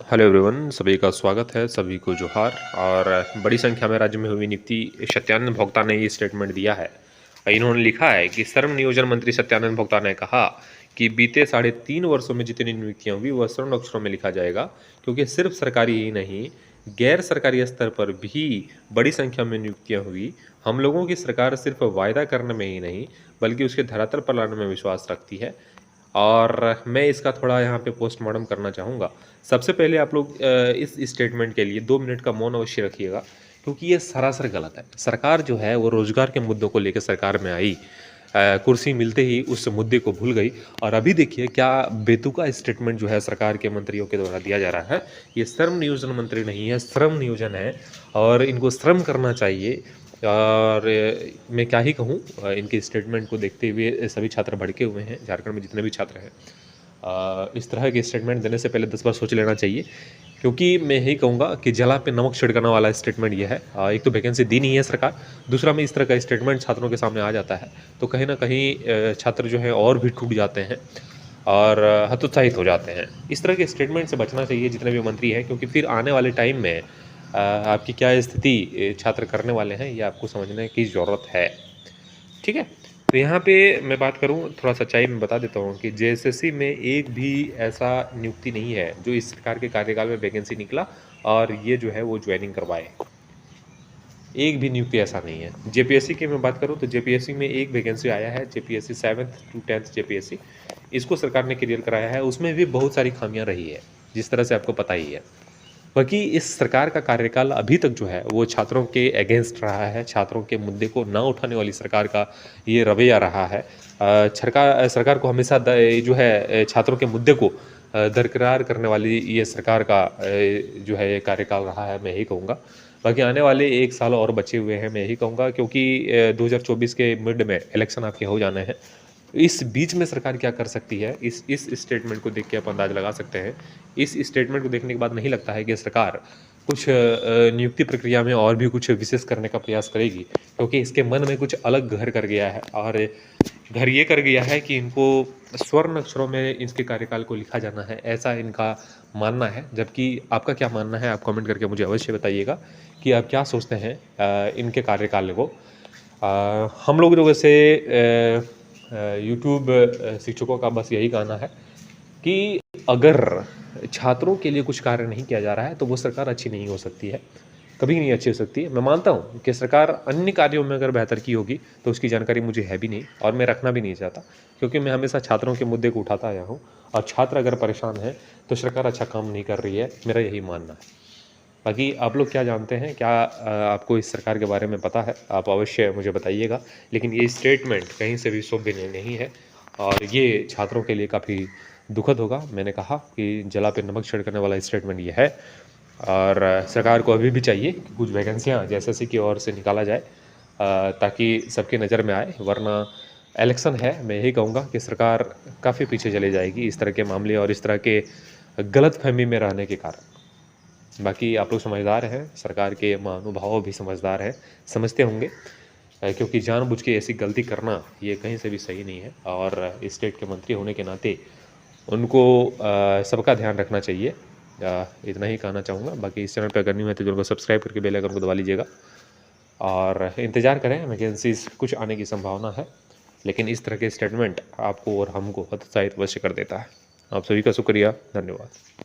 Hello everyone, सभी का स्वागत है। सभी को जोहार। और बड़ी संख्या में राज्य में हुई नियुक्ति सत्यानंद भोक्ता ने ये स्टेटमेंट दिया है। इन्होंने लिखा है कि श्रम नियोजन मंत्री सत्यानंद भोक्ता ने कहा कि बीते 3.5 वर्षों में जितनी नियुक्तियां हुई वह स्वर्ण अक्षरों में लिखा जाएगा, क्योंकि सिर्फ सरकारी ही नहीं, गैर सरकारी स्तर पर भी बड़ी संख्या में नियुक्तियां हुई। हम लोगों की सरकार सिर्फ वायदा करने में ही नहीं बल्कि उसके धरातल पर लाने में विश्वास रखती है। और मैं इसका थोड़ा यहाँ पे पोस्टमार्टम करना चाहूँगा। सबसे पहले आप लोग इस स्टेटमेंट के लिए 2 मिनट का मौन अवश्य रखिएगा, क्योंकि ये सरासर गलत है। सरकार जो है वो रोजगार के मुद्दों को लेकर सरकार में आई, कुर्सी मिलते ही उस मुद्दे को भूल गई। और अभी देखिए क्या बेतुका स्टेटमेंट जो है सरकार के मंत्रियों के द्वारा दिया जा रहा है। ये श्रम नियोजन मंत्री नहीं है, श्रम नियोजन है, और इनको श्रम करना चाहिए। और मैं क्या ही कहूँ, इनके स्टेटमेंट को देखते हुए सभी छात्र भड़के हुए हैं। झारखंड में जितने भी छात्र हैं, इस तरह के स्टेटमेंट देने से पहले 10 बार सोच लेना चाहिए, क्योंकि मैं यही कहूँगा कि जला पे नमक छिड़कने वाला स्टेटमेंट ये है। एक तो वैकेंसी दी नहीं है सरकार, दूसरा में इस तरह का स्टेटमेंट छात्रों के सामने आ जाता है तो कहीं ना कहीं छात्र जो है और भी टूट जाते हैं और हतोत्साहित हो जाते हैं। इस तरह के स्टेटमेंट से बचना चाहिए जितने भी मंत्री हैं, क्योंकि फिर आने वाले टाइम में आपकी क्या स्थिति छात्र करने वाले हैं ये आपको समझने की ज़रूरत है। ठीक है, तो यहाँ पे मैं बात करूँ, थोड़ा सच्चाई में बता देता हूँ कि जेएसएससी में एक भी ऐसा नियुक्ति नहीं है जो इस सरकार के कार्यकाल में वैकेंसी निकला और ये जो है वो ज्वाइनिंग करवाए। एक भी नियुक्ति ऐसा नहीं है। जेपीएससी की मैं बात करूँ तो जेपीएससी में एक वैकेंसी आया है, JPSC 7th to 10th JPSC, इसको सरकार ने क्लियर कराया है। उसमें भी बहुत सारी खामियां रही है, जिस तरह से आपको पता ही है। बाकी इस सरकार का कार्यकाल अभी तक जो है वो छात्रों के अगेंस्ट रहा है। छात्रों के मुद्दे को ना उठाने वाली सरकार का ये रवैया रहा है। सरकार को हमेशा जो है छात्रों के मुद्दे को दरकिरार करने वाली ये सरकार का जो है ये कार्यकाल रहा है, मैं यही कहूँगा। बाकी आने वाले 1 साल और बचे हुए हैं, मैं यही कहूँगा, क्योंकि 2024 के मिड में इलेक्शन आपके हो जाने हैं। इस बीच में सरकार क्या कर सकती है, इस स्टेटमेंट को देख के आप अंदाज लगा सकते हैं। इस स्टेटमेंट को देखने के बाद नहीं लगता है कि सरकार कुछ नियुक्ति प्रक्रिया में और भी कुछ विशेष करने का प्रयास करेगी, क्योंकि इसके मन में कुछ अलग घर कर गया है। और घर ये कर गया है कि इनको स्वर्ण अक्षरों में इसके कार्यकाल को लिखा जाना है, ऐसा इनका मानना है। जबकि आपका क्या मानना है आप कमेंट करके मुझे अवश्य बताइएगा कि आप क्या सोचते हैं इनके कार्यकाल को। हम लोग जो वैसे यूट्यूब शिक्षकों का बस यही कहना है कि अगर छात्रों के लिए कुछ कार्य नहीं किया जा रहा है तो वो सरकार अच्छी नहीं हो सकती है, कभी नहीं अच्छी हो सकती है। मैं मानता हूँ कि सरकार अन्य कार्यों में अगर बेहतर की होगी तो उसकी जानकारी मुझे है भी नहीं और मैं रखना भी नहीं चाहता, क्योंकि मैं हमेशा छात्रों के मुद्दे को उठाता आया हूँ। और छात्र अगर परेशान है तो सरकार अच्छा काम नहीं कर रही है, मेरा यही मानना है। बाकी आप लोग क्या जानते हैं, क्या आपको इस सरकार के बारे में पता है, आप अवश्य मुझे बताइएगा। लेकिन ये स्टेटमेंट कहीं से भी शुभ नहीं है और ये छात्रों के लिए काफ़ी दुखद होगा। मैंने कहा कि जला पे नमक छिड़कने वाला स्टेटमेंट ये है। और सरकार को अभी भी चाहिए कि कुछ वैकेंसियाँ जेएसएससी की ओर से निकाला जाए, ताकि सबकी नज़र में आए। वरना इलेक्शन है, मैं यही कहूँगा कि सरकार काफ़ी पीछे चली जाएगी इस तरह के मामले और इस तरह के गलतफहमी में रहने के कारण। बाकी आप लोग समझदार हैं, सरकार के महानुभाव भी समझदार हैं, समझते होंगे, क्योंकि जानबूझ के ऐसी गलती करना ये कहीं से भी सही नहीं है। और स्टेट के मंत्री होने के नाते उनको सबका ध्यान रखना चाहिए। इतना ही कहना चाहूँगा। बाकी इस चैनल पर अगर नहीं है तो चैनल को सब्सक्राइब करके बेल आइकन को दबा लीजिएगा और इंतज़ार करें, वैकेंसीज कुछ आने की संभावना है। लेकिन इस तरह के स्टेटमेंट आपको और हमको हतोत्साहित अवश्य कर देता है। आप सभी का शुक्रिया, धन्यवाद।